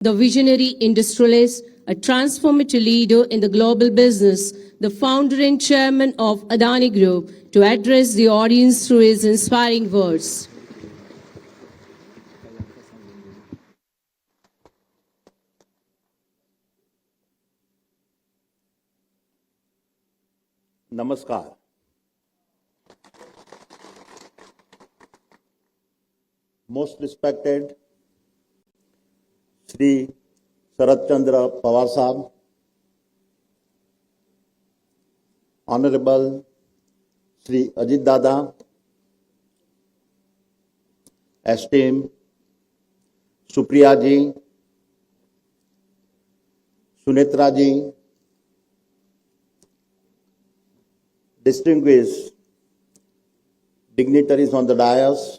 the visionary industrialist, a transformative leader in the global business, the founder and chairman of Adani Group, to address the audience through his inspiring words. नमस्कार. Most respected Shri Sharadchandra Pawar Saab, Honorable Shri Ajit Dada, esteemed Supriya ji, Sunetra ji, distinguished dignitaries on the dais,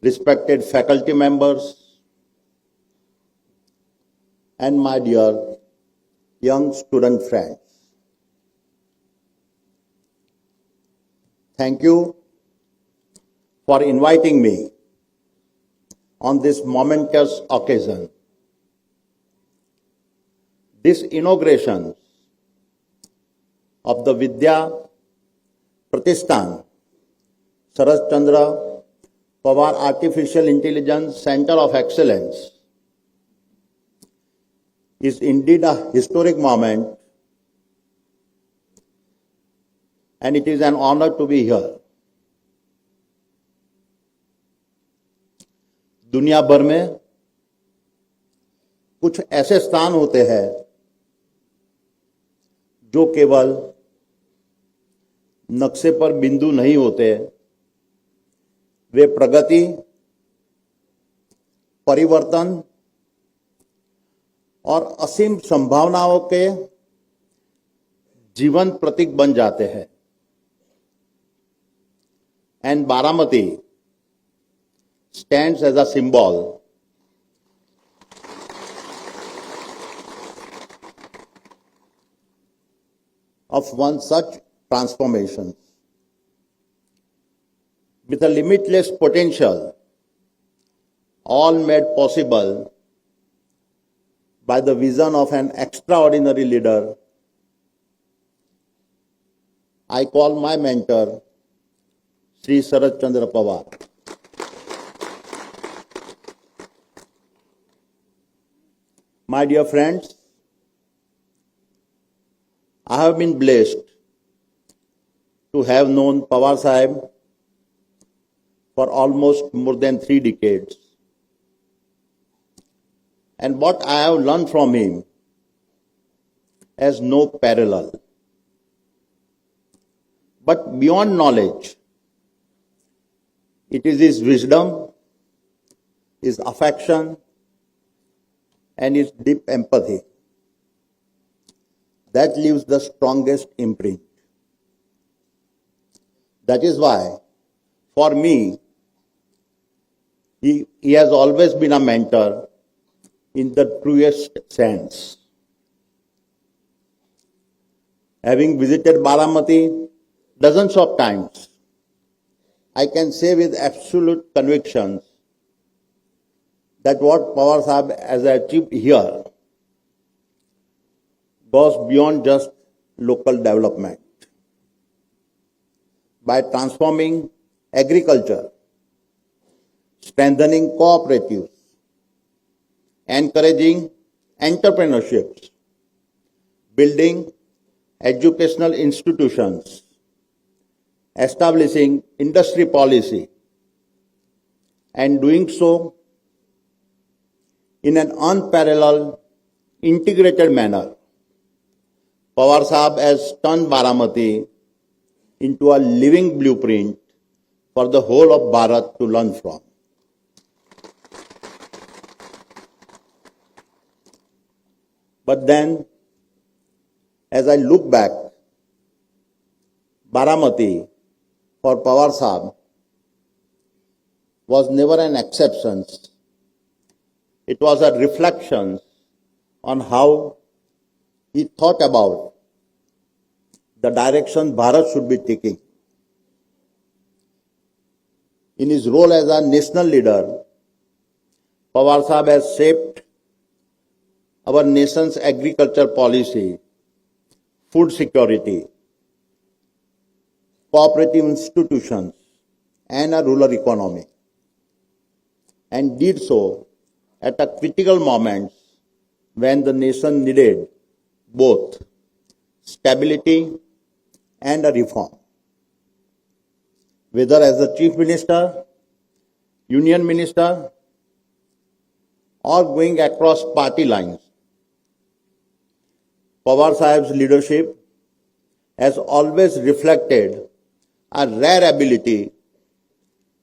respected faculty members, and my dear young student friends. Thank you for inviting me on this momentous occasion. This inauguration of the Vidya Pratishthan Sharath Pawar Artificial Intelligence Center of Excellence is indeed a historic moment, and it is an honor to be here. दुनिया भर में कुछ ऐसे स्थान होते हैं जो केवल नक्शे पर बिंदु नहीं होते, वे प्रगति, परिवर्तन और असीम संभावनाओं के जीवन प्रतीक बन जाते हैं. And Baramati stands as a symbol of one such transformation. With a limitless potential, all made possible by the vision of an extraordinary leader, I call my mentor, Shri Sharadchandra Pawar. My dear friends, I have been blessed to have known Pawar Sahib for almost more than 3 decades. And what I have learned from him has no parallel. But beyond knowledge, it is his wisdom, his affection, and his deep empathy that leaves the strongest imprint. That is why, for me, he has always been a mentor in the truest sense. Having visited Baramati dozens of times, I can say with absolute conviction that what Pawar Sahib has achieved here goes beyond just local development. By transforming agriculture, strengthening cooperatives, encouraging entrepreneurships, building educational institutions, establishing industry policy, and doing so in an unparalleled, integrated manner, Pawar Sahib has turned Baramati into a living blueprint for the whole of Bharat to learn from. But then, as I look back, Baramati for Pawar Sahib was never an exception. It was a reflection on how he thought about the direction Bharat should be taking. In his role as a national leader, Pawar Sahab has shaped our nation's agriculture policy, food security, cooperative institutions, and a rural economy, and did so at a critical moment when the nation needed both stability and a reform. Whether as the Chief Minister, Union Minister, or going across party lines, Pawar Sahib's leadership has always reflected a rare ability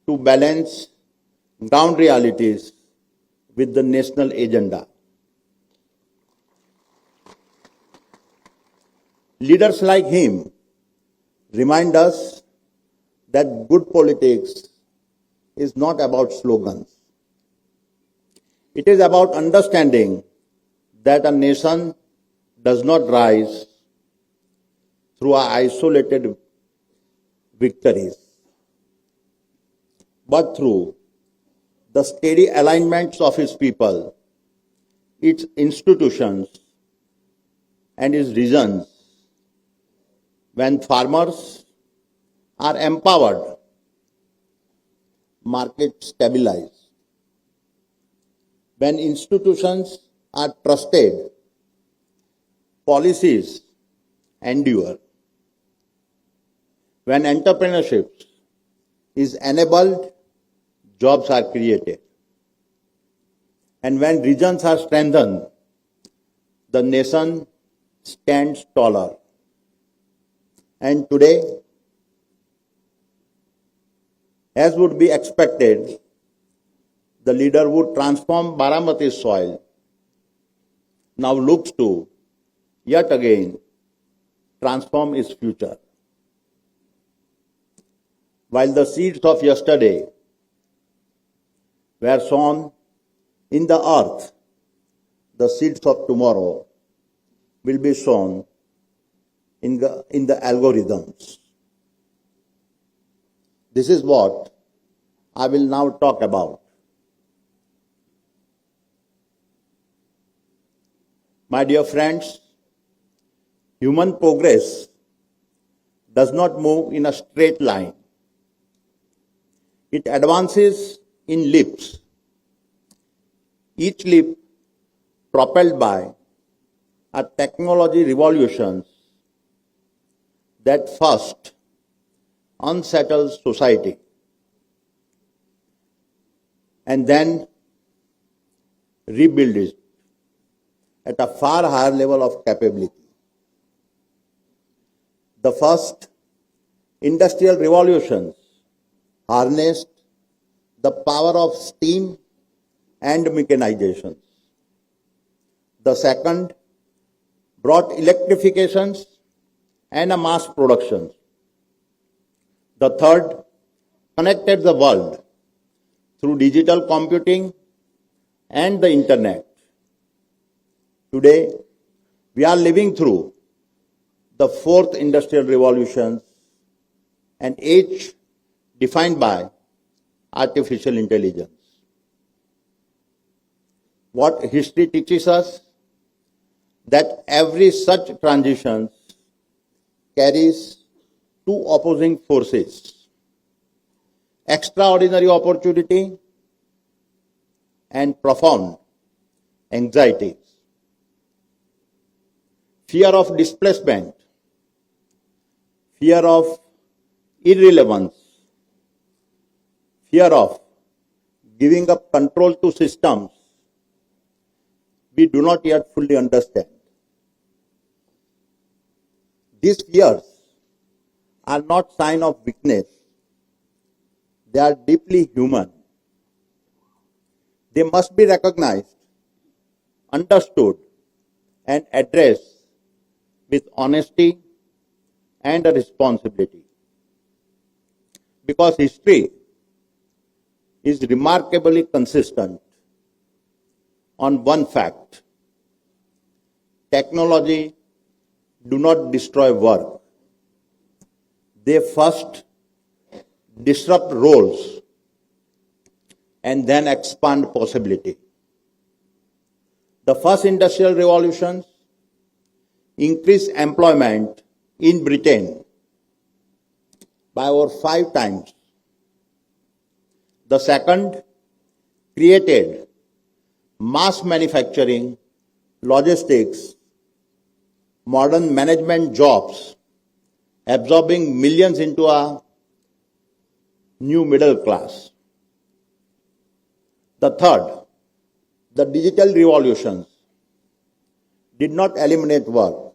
to balance ground realities with the national agenda. Leaders like him remind us that good politics is not about slogans. It is about understanding that a nation does not rise through isolated victories, but through the steady alignments of its people, its institutions, and its regions. When farmers are empowered, markets stabilize. When institutions are trusted, policies endure. When entrepreneurship is enabled, jobs are created. And when regions are strengthened, the nation stands taller. And today, as would be expected, the leader would transform Baramati's soil, now looks to, yet again, transform its future. While the seeds of yesterday were sown in the earth, the seeds of tomorrow will be sown in the algorithms. This is what I will now talk about. My dear friends, human progress does not move in a straight line. It advances in leaps, each leap propelled by a technology revolution that first unsettles society and then rebuilds it at a far higher level of capability. The first industrial revolutions harnessed the power of steam and mechanization. The second brought electrifications and a mass production. The third connected the world through digital computing and the internet. Today, we are living through the fourth industrial revolution, an age defined by artificial intelligence. What history teaches us? That every such transition carries two opposing forces: extraordinary opportunity and profound anxieties. Fear of displacement, fear of irrelevance, fear of giving up control to systems we do not yet fully understand. These fears are not sign of weakness. They are deeply human. They must be recognized, understood, and addressed with honesty and a responsibility. Because history is remarkably consistent on one fact: technology do not destroy work. They first disrupt roles and then expand possibility. The first industrial revolution increased employment in Britain by over 5 times. The second created mass manufacturing, logistics, modern management jobs, absorbing millions into a new middle class. The third, the digital revolution, did not eliminate work.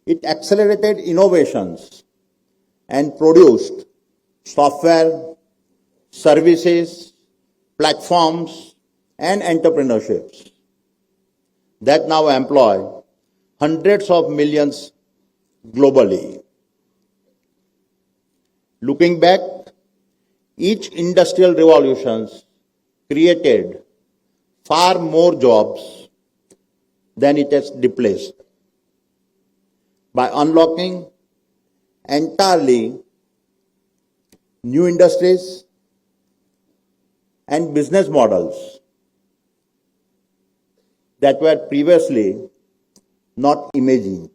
It accelerated innovations and produced software, services, platforms, and entrepreneurships that now employ hundreds of millions globally. Looking back, each industrial revolution created far more jobs than it has displaced. By unlocking entirely new industries and business models that were previously not imagined.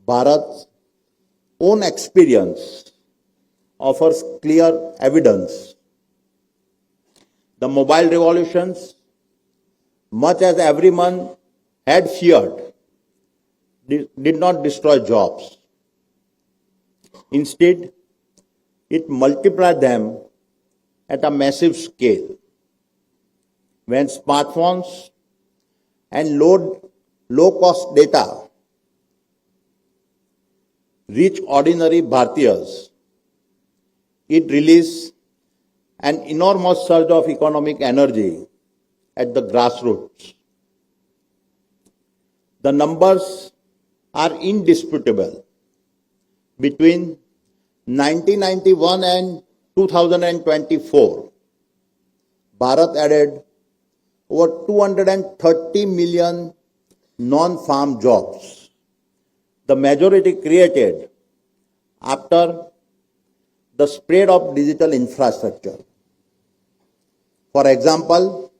Bharat's own experience offers clear evidence. The mobile revolutions, much as everyone had feared, did not destroy jobs. Instead, it multiplied them at a massive scale. When smartphones and low-cost data reach ordinary Bharatiyas, it released an enormous surge of economic energy at the grassroots. The numbers are indisputable. Between 1991 and 2024, Bharat added over 230 million non-farm jobs, the majority created after the spread of digital infrastructure. For example,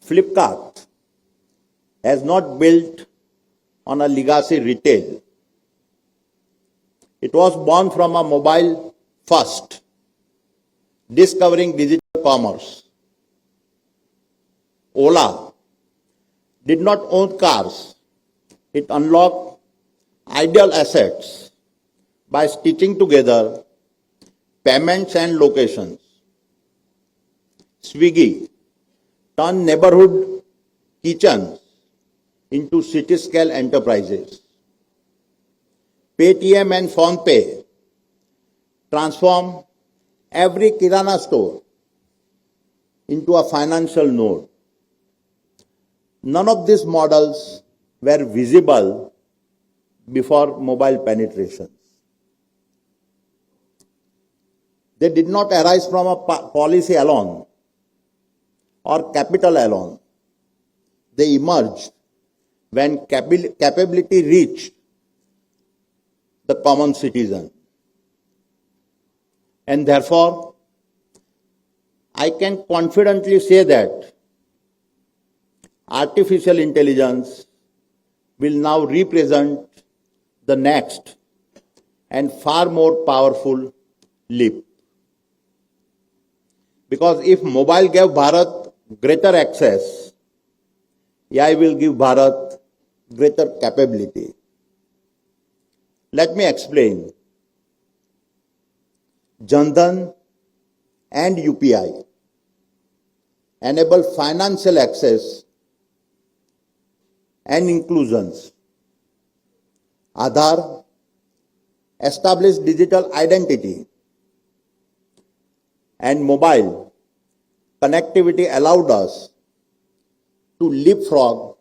Flipkart has not built on a legacy retail. It was born from a mobile first, discovering digital commerce. Ola did not own cars. It unlocked ideal assets by stitching together payments and locations. Swiggy turned neighborhood kitchens into city-scale enterprises. Paytm and PhonePe transformed every Kirana store into a financial node. None of these models were visible before mobile penetration. They did not arise from a policy alone or capital alone. They emerged when capability reached the common citizen. And therefore, I can confidently say that artificial intelligence will now represent the next and far more powerful leap. Because if mobile gave Bharat greater access, AI will give Bharat greater capability. Let me explain. Jan Dhan and UPI enable financial access and inclusions. Aadhaar established digital identity, and mobile connectivity allowed us to leapfrog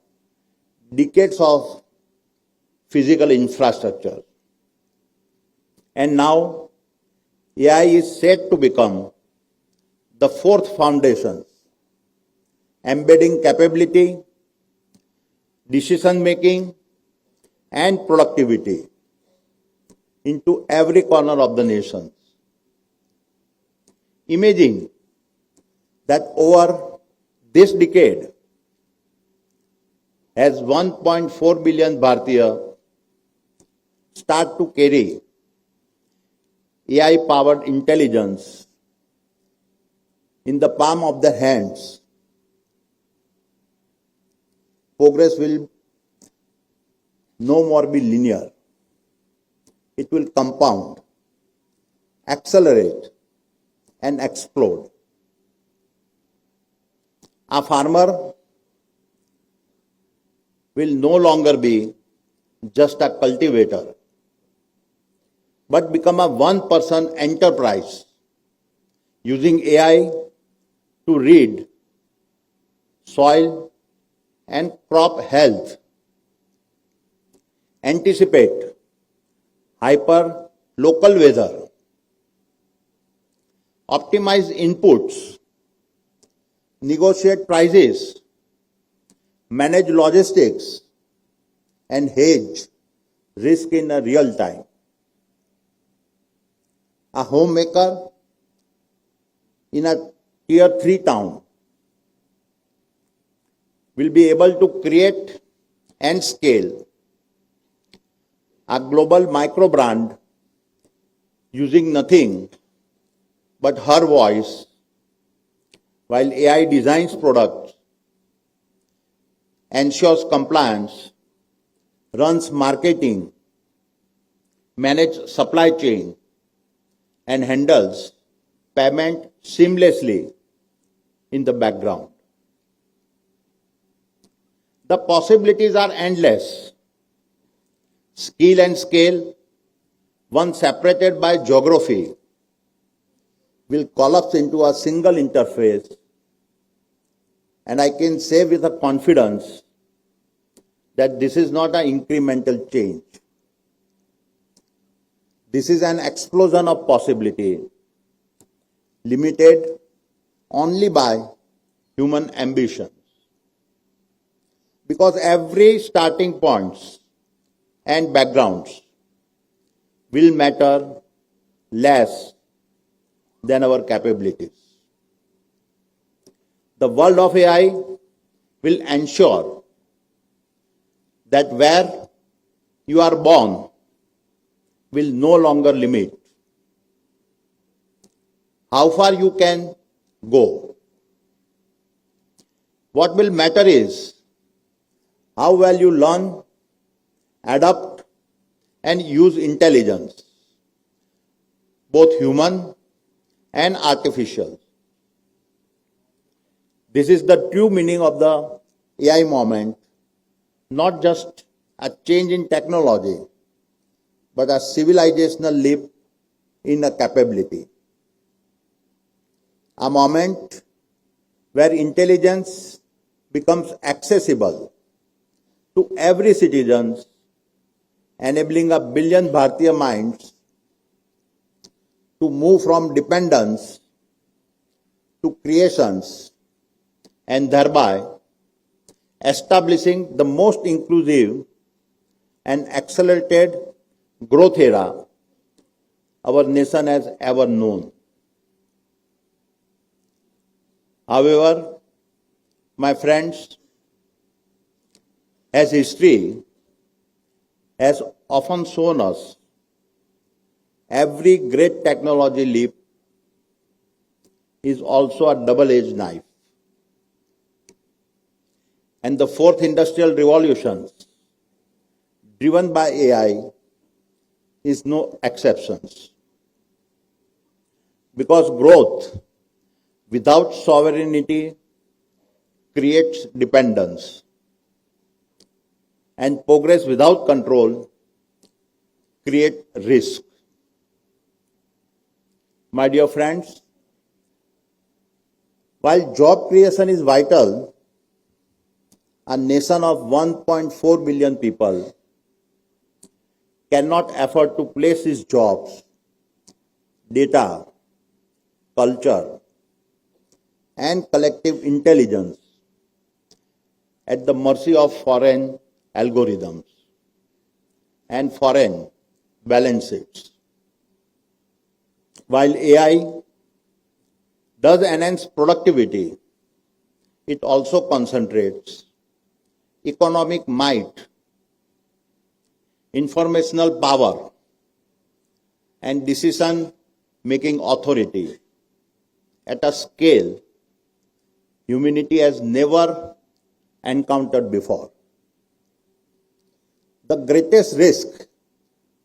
decades of physical infrastructure. And now, AI is set to become the fourth foundation, embedding capability, decision-making, and productivity into every corner of the nation. Imagine that over This decade as 1.4 billion Bharatiya start to carry AI-powered intelligence in the palm of their hands, progress will no more be linear. It will compound, accelerate, and explode. A farmer will no longer be just a cultivator, but become a one-person enterprise using AI to read soil and crop health, anticipate hyper local weather, optimize inputs, negotiate prices, manage logistics, and hedge risk in a real time. A homemaker in a tier 3 town will be able to create and scale a global micro brand using nothing but her voice, while AI designs products, ensures compliance, runs marketing, manages supply chain, and handles payment seamlessly in the background. The possibilities are endless. Skill and scale, once separated by geography, will collapse into a single interface, and I can say with a confidence that this is not an incremental change. This is an explosion of possibility, limited only by human ambitions. Because every starting points and backgrounds will matter less than our capabilities. The world of AI will ensure that where you are born will no longer limit how far you can go. What will matter is how well you learn, adapt, and use intelligence, both human and artificial. This is the true meaning of the AI moment, not just a change in technology, but a civilizational leap in a capability. A moment where intelligence becomes accessible to every citizen, enabling a billion Bharatiya minds to move from dependence to creations, and thereby establishing the most inclusive and accelerated growth era our nation has ever known. However, my friends, as history has often shown us, every great technology leap is also a double-edged knife. And the fourth industrial revolution, driven by AI, is no exceptions. Because growth without sovereignty creates dependence, and progress without control creates risk. My dear friends, while job creation is vital, a nation of 1.4 billion people cannot afford to place its jobs, data, culture, and collective intelligence at the mercy of foreign algorithms and foreign balance sheets. While AI does enhance productivity, it also concentrates economic might, informational power, and decision-making authority at a scale humanity has never encountered before. The greatest risk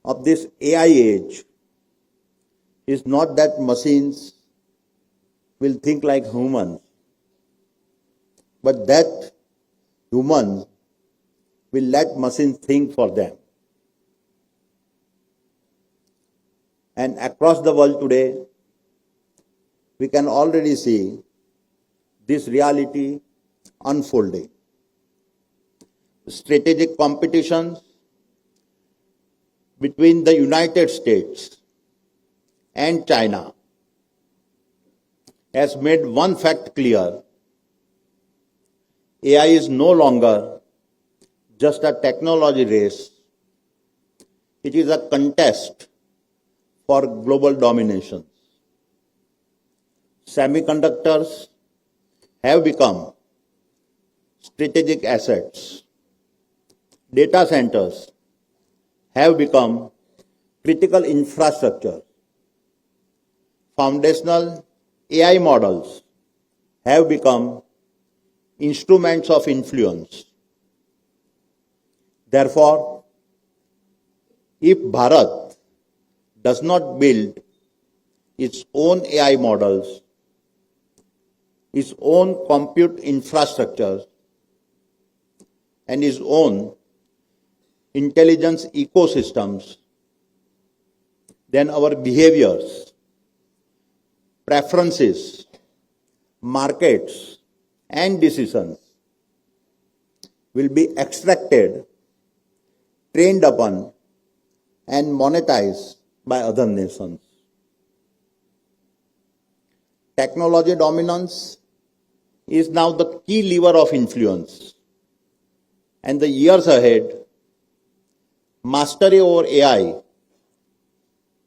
of this AI age is not that machines will think like humans, but that humans will let machines think for them. And across the world today, we can already see this reality unfolding. Strategic competitions between the United States and China has made one fact clear: AI is no longer just a technology race, it is a contest for global domination. Semiconductors have become strategic assets. Data centers have become critical infrastructure. Foundational AI models have become instruments of influence. Therefore, if Bharat does not build its own AI models, its own compute infrastructure, and its own intelligence ecosystems, then our behaviors, preferences, markets, and decisions will be extracted, trained upon, and monetized by other nations. Technology dominance is now the key lever of influence, and the years ahead, mastery over AI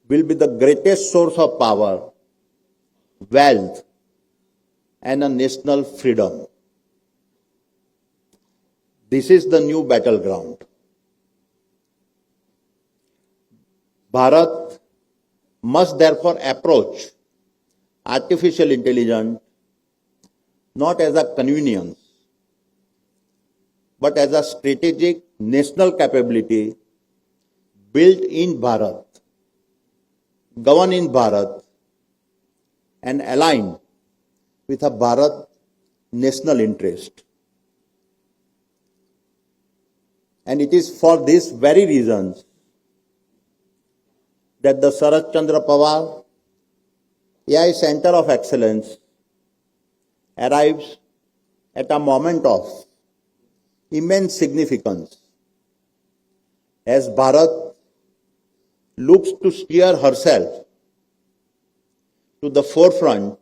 will be the greatest source of power, wealth, and a national freedom. This is the new battleground. Bharat must therefore approach artificial intelligence not as a convenience, but as a strategic national capability built in Bharat, governed in Bharat, and aligned with a Bharat national interest. And it is for these very reasons that the Sharad Pawar AI Center of Excellence arrives at a moment of immense significance as Bharat looks to steer herself to the forefront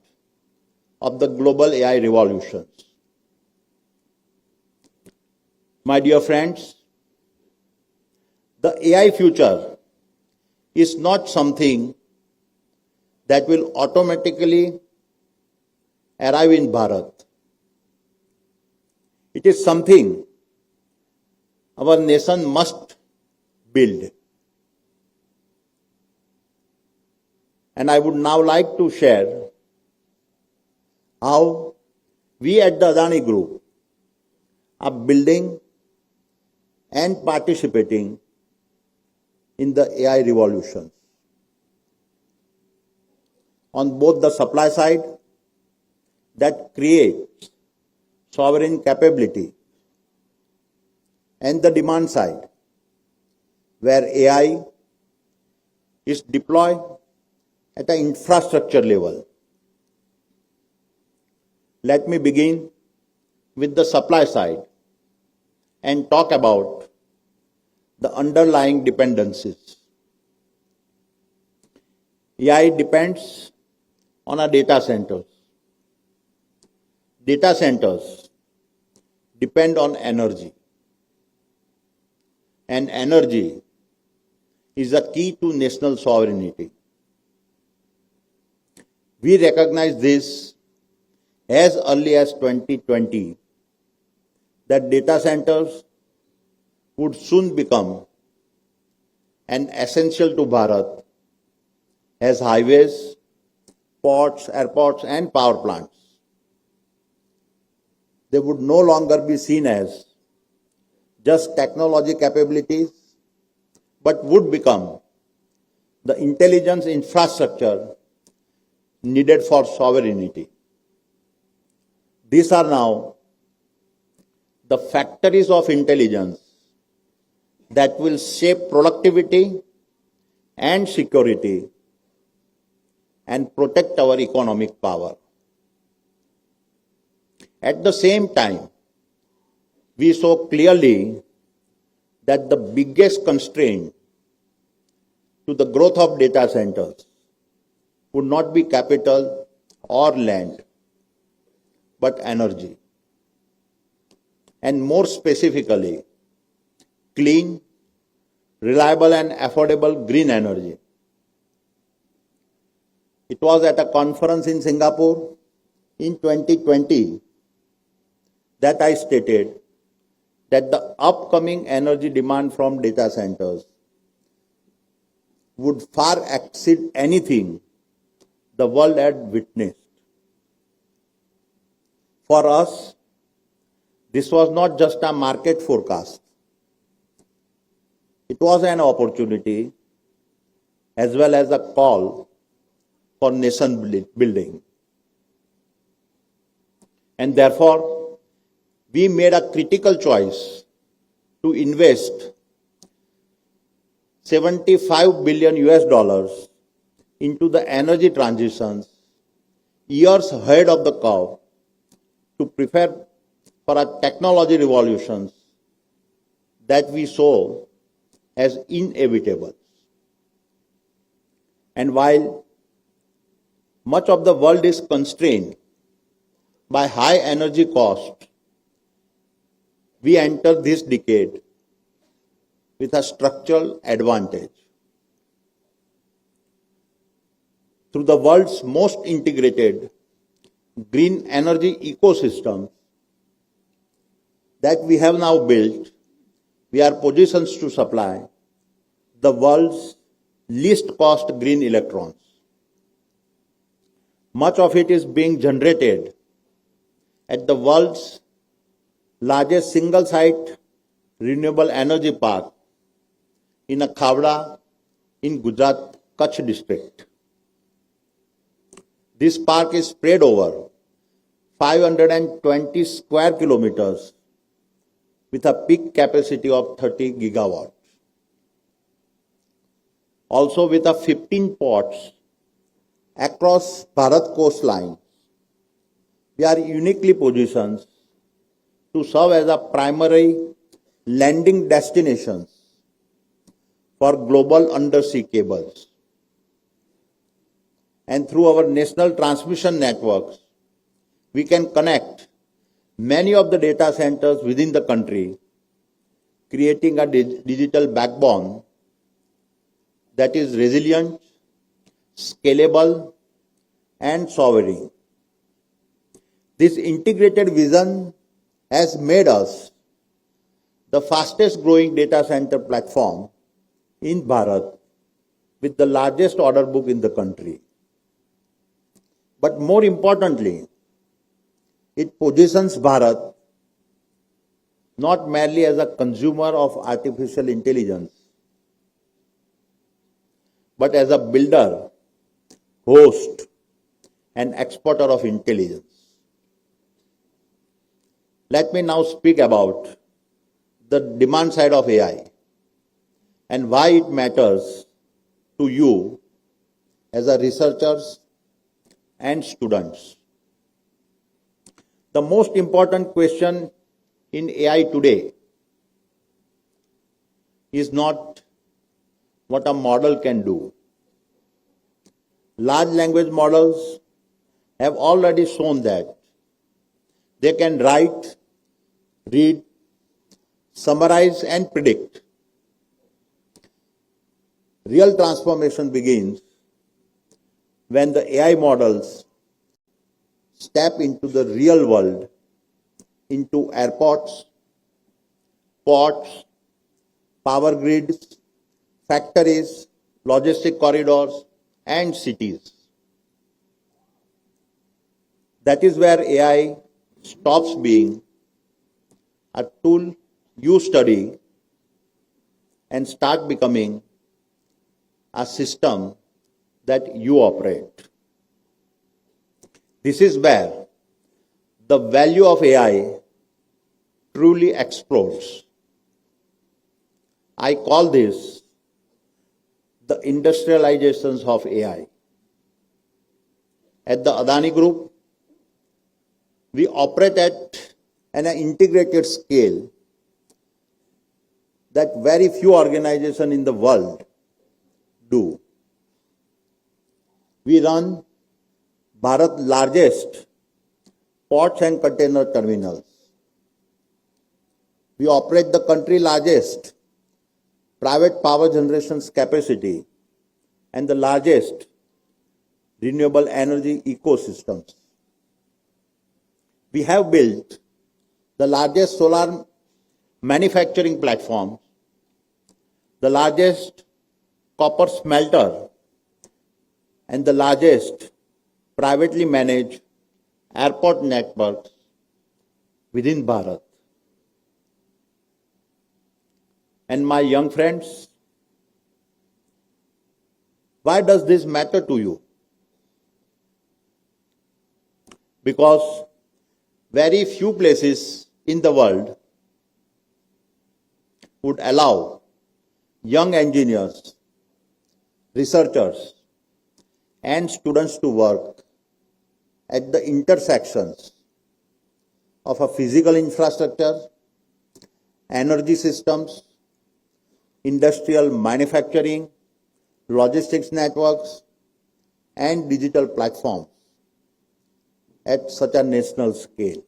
of the global AI revolutions. My dear friends, the AI future is not something that will automatically arrive in Bharat. It is something our nation must build. And I would now like to share how we at the Adani Group are building and participating in the AI revolution. On both the supply side, that creates sovereign capability, and the demand side, where AI is deployed at an infrastructure level. Let me begin with the supply side and talk about the underlying dependencies. AI depends on our data centers. Data centers depend on energy. And energy is a key to national sovereignty. We recognize this as early as 2020 that data centers would soon become an essential to Bharat as highways, ports, airports, and power plants. They would no longer be seen as just technology capabilities, but would become the intelligence infrastructure needed for sovereignty. These are now the factories of intelligence that will shape productivity and security and protect our economic power. At the same time, we saw clearly that the biggest constraint to the growth of data centers would not be capital or land, but energy. And more specifically, clean, reliable and affordable green energy. It was at a conference in Singapore in 2020 that I stated that the upcoming energy demand from data centers would far exceed anything the world had witnessed. For us, this was not just a market forecast. It was an opportunity as well as a call for nation building. And therefore, we made a critical choice to invest 75 billion US dollars into the energy transitions years ahead of the curve to prepare for a technology revolutions that we saw as inevitable. And while much of the world is constrained by high energy costs, we enter this decade with a structural advantage. Through the world's most integrated green energy ecosystem that we have now built, we are positioned to supply the world's least cost green electrons. Much of it is being generated at the world's largest single-site renewable energy park in a Khavda in Gujarat, Kutch district. This park is spread over 520 square kilometers with a peak capacity of 30 gigawatts. Also with a 15 ports across Bharat coastline, we are uniquely positioned to serve as a primary landing destinations for global undersea cables. And through our national transmission networks, we can connect many of the data centers within the country, creating a digital backbone that is resilient, scalable, and sovereign. This integrated vision has made us the fastest growing data center platform in Bharat with the largest order book in the country. But more importantly, it positions Bharat not merely as a consumer of artificial intelligence, but as a builder, host, and exporter of intelligence. Let me now speak about the demand side of AI and why it matters to you as a researchers and students. The most important question in AI today is not what a model can do. Large language models have already shown that they can write, read, summarize, and predict. Real transformation begins when the AI models step into the real world, into airports, ports, power grids, factories, logistic corridors, and cities. That is where AI stops being a tool you study and start becoming a system that you operate. This is where the value of AI truly explodes. I call this the industrializations of AI. At the Adani Group, we operate at an integrated scale that very few organizations in the world do. We run Bharat's largest ports and container terminals. We operate the country's largest private power generation capacity and the largest renewable energy ecosystems. We have built the largest solar manufacturing platform, the largest copper smelter, and the largest privately managed airport networks within Bharat. And my young friends, why does this matter to you? Because very few places in the world would allow young engineers, researchers, and students to work at the intersections of a physical infrastructure, energy systems, industrial manufacturing, logistics networks, and digital platforms at such a national scale.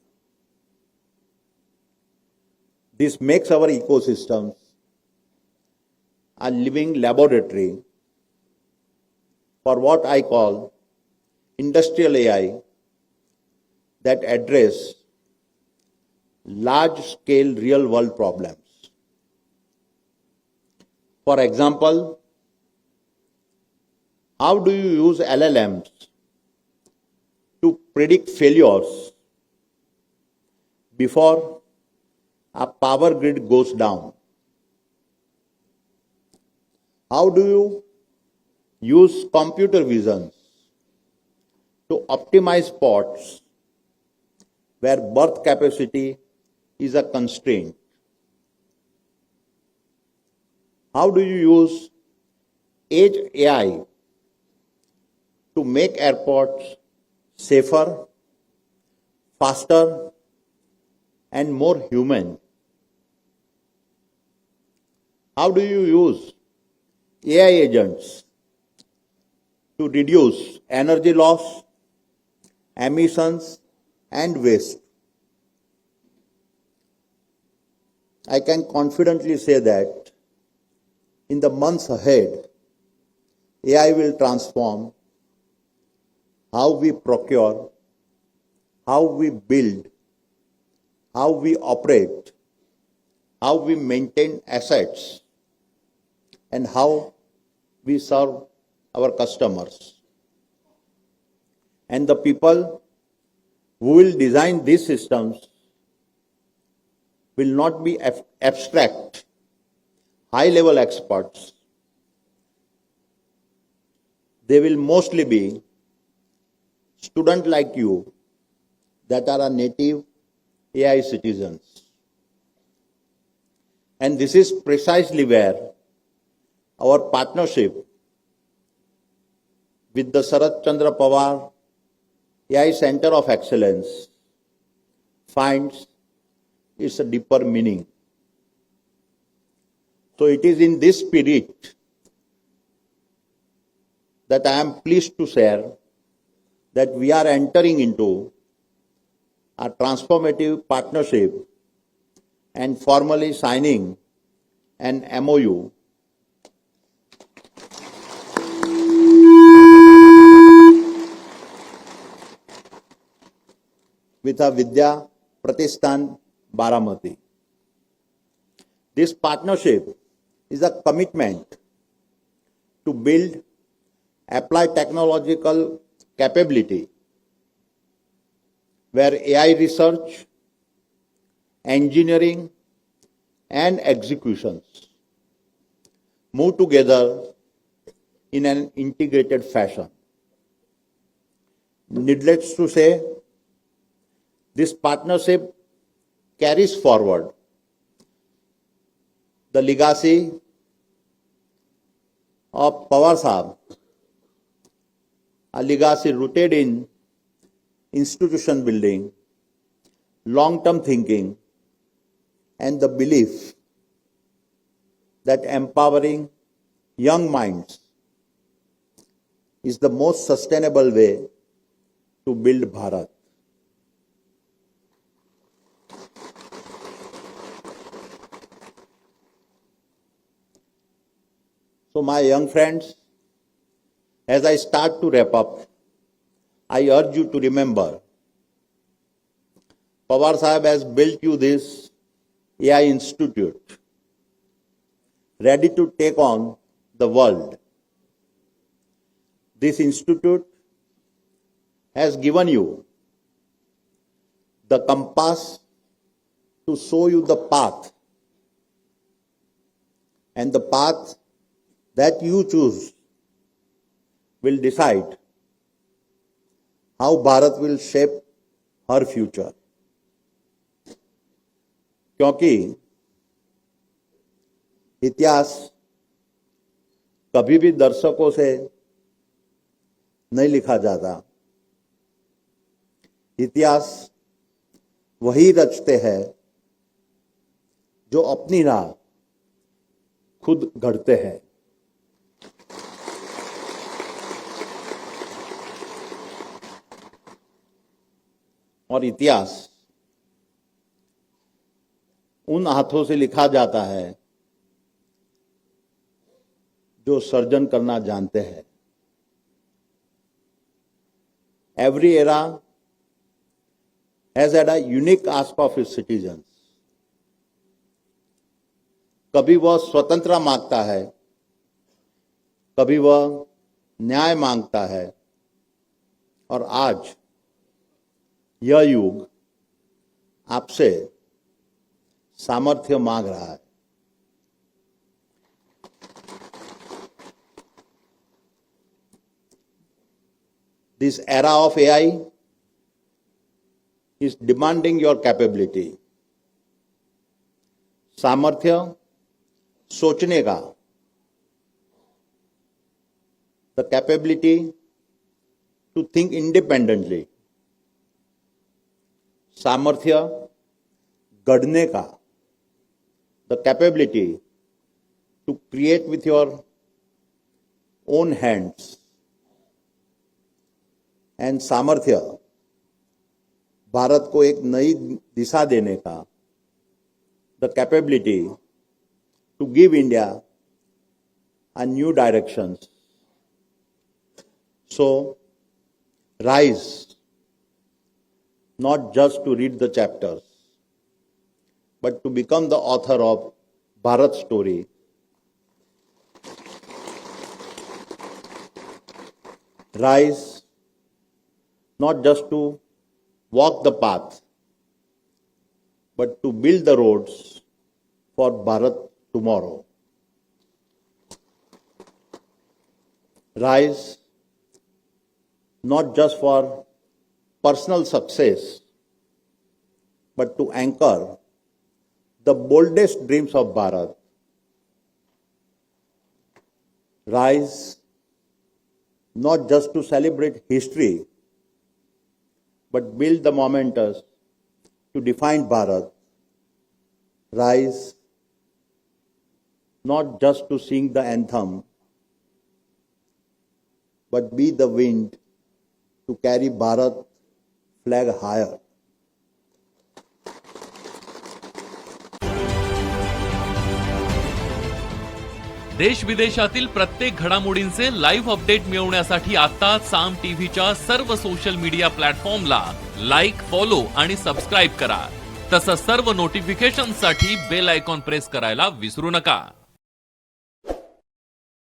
This makes our ecosystems a living laboratory for what I call industrial AI that address large-scale real-world problems. For example, how do you use LLMs to predict failures before a power grid goes down? How do you use computer vision to optimize ports where berth capacity is a constraint? How do you use Edge AI to make airports safer, faster, and more human? How do you use AI agents to reduce energy loss, emissions, and waste? I can confidently say that in the months ahead, AI will transform how we procure, how we build, how we operate, how we maintain assets, and how we serve our customers. And the people who will design these systems will not be abstract, high-level experts. They will mostly be students like you that are native AI citizens. And this is precisely where our partnership with the Sharad Pawar AI Center of Excellence finds its deeper meaning. So it is in this spirit that I am pleased to share that we are entering into a transformative partnership and formally signing an MOU with a Vidya, Pratishthan, Baramati. This partnership is a commitment to build applied technological capability where AI research, engineering, and executions move together in an integrated fashion. Needless to say, this partnership carries forward the legacy of Pawar Saam, a legacy rooted in institution building, long-term thinking, and the belief that empowering young minds is the most sustainable way to build Bharat. So my young friends, as I start to wrap up, I urge you to remember, Pawar Sahib has built you this AI Institute, ready to take on the world. This institute has given you the compass to show you the path, and the path that you choose will decide how Bharat will shape her future. क्योंकि इतिहास कभी भी दर्शकों से नहीं लिखा जाता। इतिहास वही रचते हैं जो अपनी राह खुद गढ़ते हैं। और इतिहास उन हाथों से लिखा जाता है जो सर्जन करना जानते हैं। Every era has had a unique ask of its citizens. कभी वह स्वतंत्रता मांगता है, कभी वह न्याय मांगता है, और आज यह युग आपसे सामर्थ्य मांग रहा है। This era of AI is demanding your capability. सामर्थ्य सोचने का, the capability to think independently, सामर्थ्य गढ़ने का, the capability to create with your own hands, and सामर्थ्य भारत को एक नई दिशा देने का, the capability to give India a new directions. So rise, not just to read the chapters, but to become the author of Bharat's story. Rise, not just to walk the path, but to build the roads for Bharat tomorrow. Rise, not just for personal success, but to anchor the boldest dreams of Bharat. Rise, not just to celebrate history, but build the momentous to define Bharat. Rise, not just to sing the anthem, but be the wind to carry Bharat flag higher. देश विदेशातील प्रत्येक घडामोडींचे live update मिळवण्यासाठी आता साम टीव्हीच्या सर्व social media प्लॅटफॉर्मला like, follow आणि subscribe करा. तसंच सर्व नोटिफिकेशनसाठी बेल आयकॉन प्रेस करायला विसरू नका.